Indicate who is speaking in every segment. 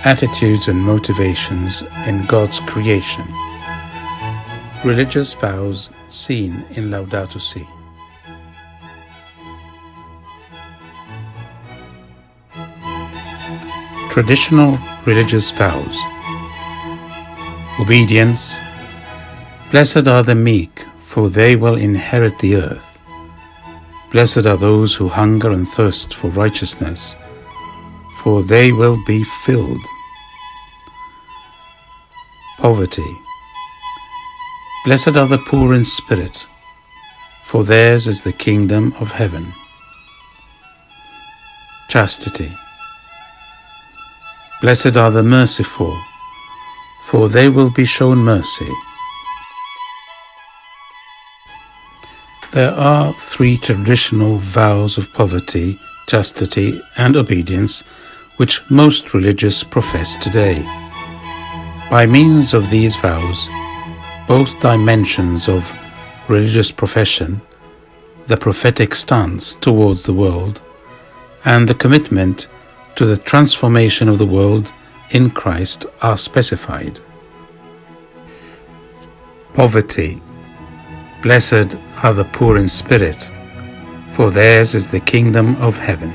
Speaker 1: Attitudes and motivations in God's creation. Religious vows seen in Laudato Si. Traditional religious vows. Obedience. Blessed are the meek, for they will inherit the earth. Blessed are those who hunger and thirst for righteousness, for they will be filled. Poverty. Blessed are the poor in spirit, for theirs is the kingdom of heaven. Chastity. Blessed are the merciful, for they will be shown mercy. There are three traditional vows of poverty, chastity, and obedience which most religious profess today. By means of these vows, both dimensions of religious profession, the prophetic stance towards the world, and the commitment to the transformation of the world in Christ are specified. Poverty. Blessed are the poor in spirit, for theirs is the kingdom of heaven.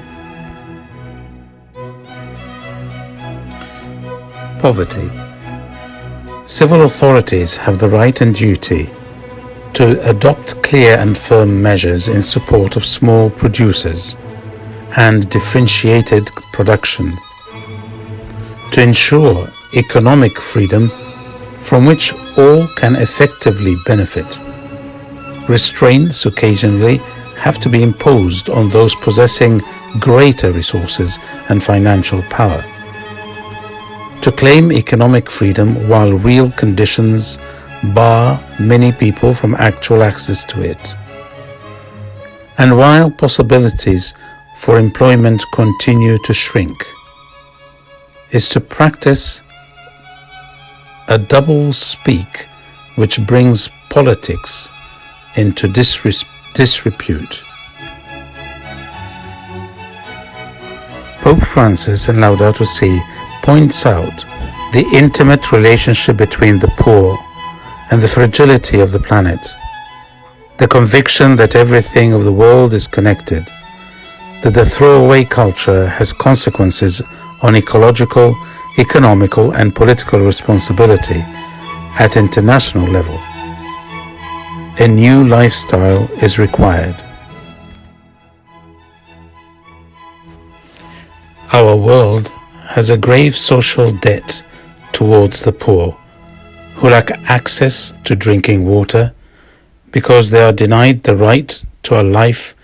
Speaker 1: Poverty. Civil authorities have the right and duty to adopt clear and firm measures in support of small producers and differentiated production, to ensure economic freedom from which all can effectively benefit. Restraints occasionally have to be imposed on those possessing greater resources and financial power. To claim economic freedom while real conditions bar many people from actual access to it, and while possibilities for employment continue to shrink, is to practice a double speak which brings politics into disrepute. Pope Francis in Laudato Si points out the intimate relationship between the poor and the fragility of the planet, the conviction that everything of the world is connected, that the throwaway culture has consequences on ecological, economical, and political responsibility at international level. A new lifestyle is required. Our world has a grave social debt towards the poor, who lack access to drinking water because they are denied the right to a life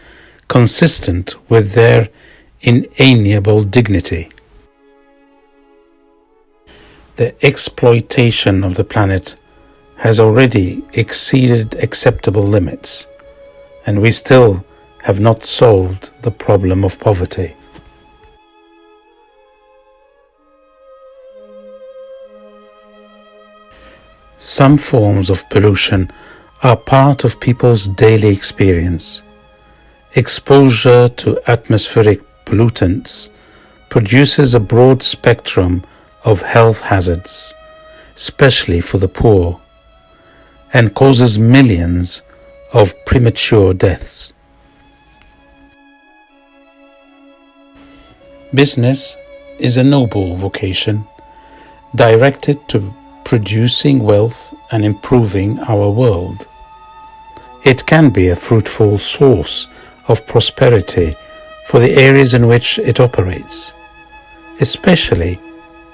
Speaker 1: consistent with their inalienable dignity. The exploitation of the planet has already exceeded acceptable limits, and we still have not solved the problem of poverty. Some forms of pollution are part of people's daily experience. Exposure to atmospheric pollutants produces a broad spectrum of health hazards, especially for the poor, and causes millions of premature deaths. Business is a noble vocation directed to producing wealth and improving our world. It can be a fruitful source of prosperity for the areas in which it operates, especially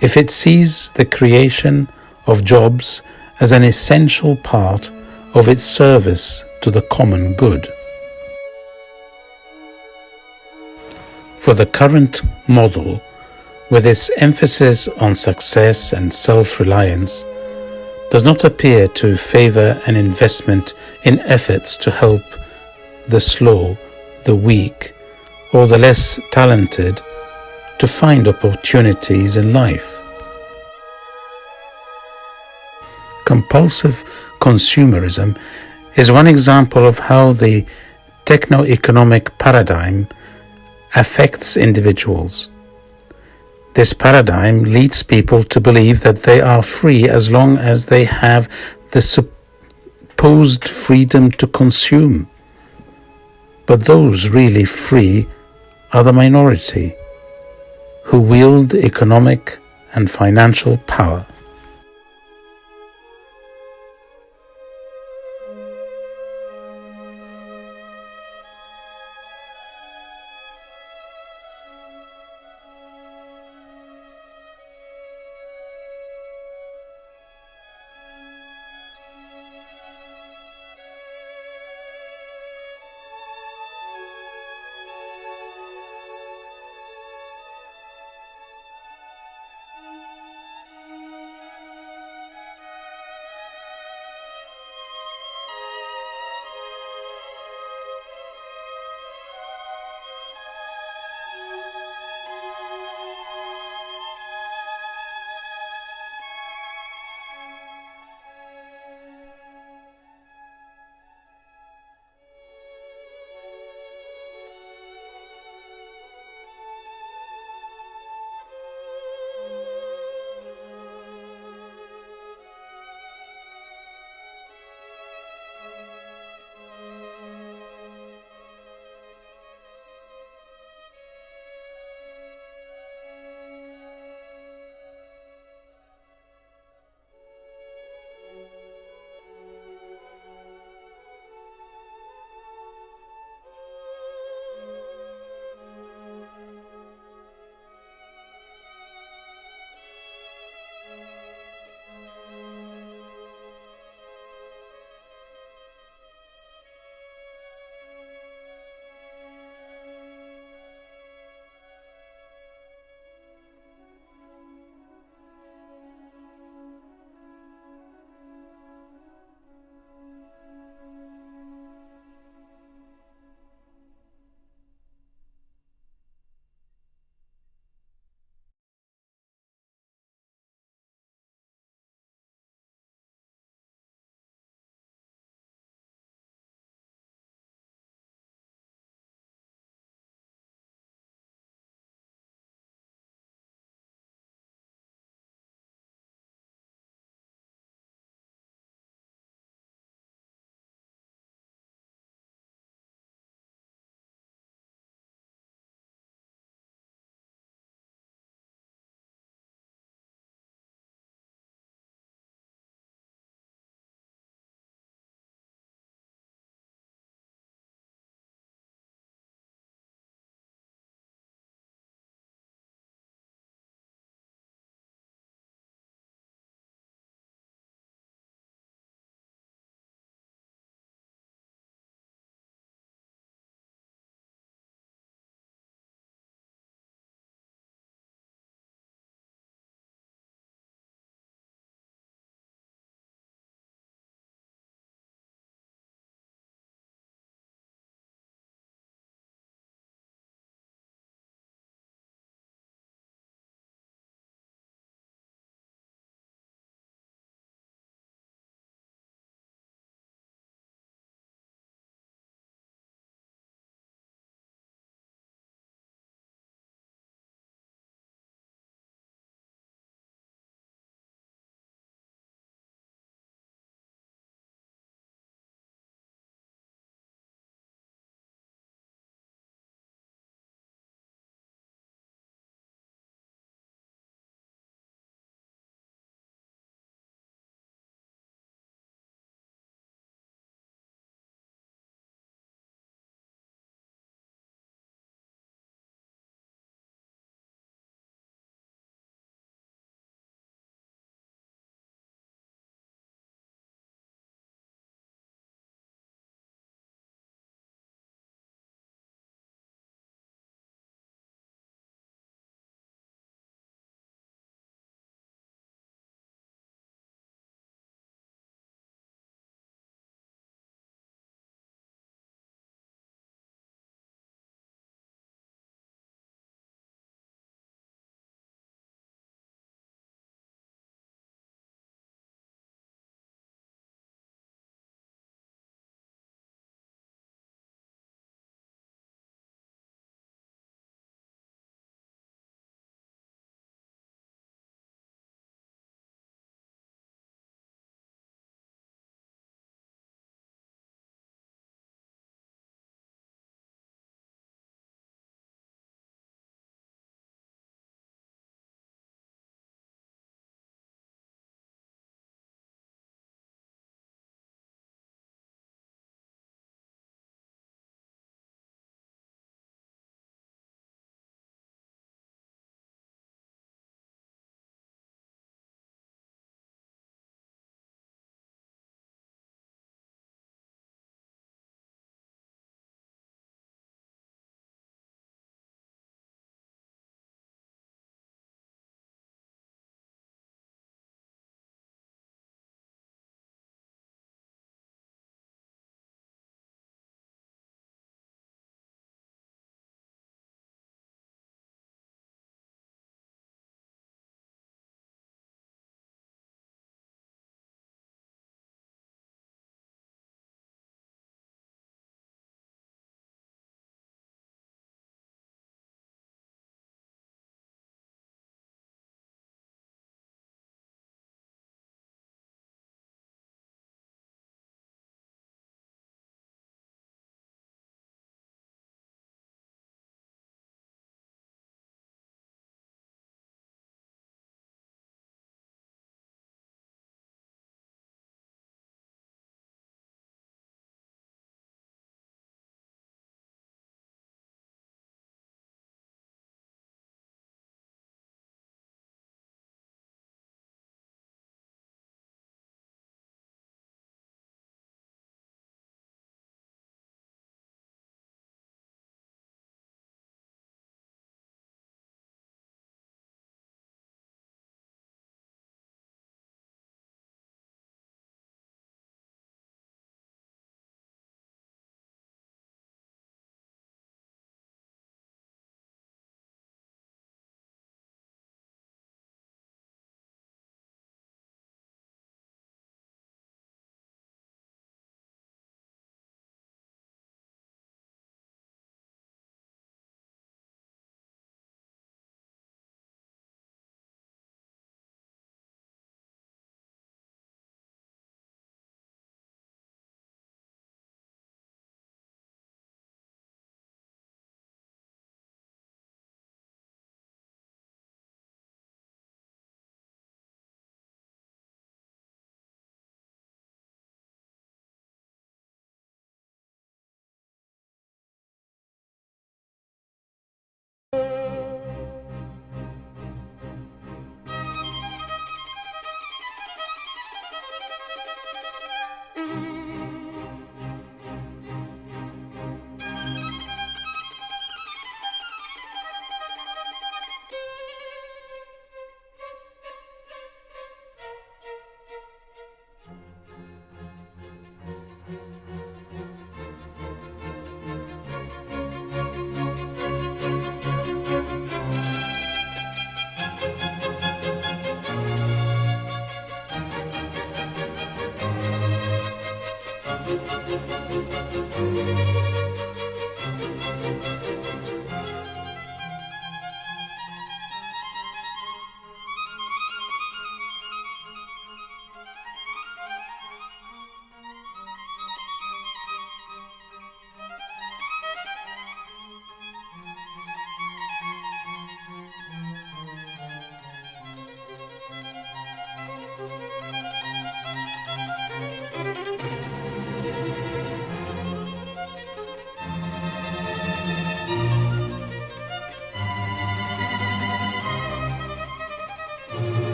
Speaker 1: if it sees the creation of jobs as an essential part of its service to the common good. For the current model, with its emphasis on success and self-reliance, does not appear to favor an investment in efforts to help the slow, the weak, or the less talented to find opportunities in life. Compulsive consumerism is one example of how the techno-economic paradigm affects individuals. This paradigm leads people to believe that they are free as long as they have the supposed freedom to consume. But those really free are the minority, who wield economic and financial power.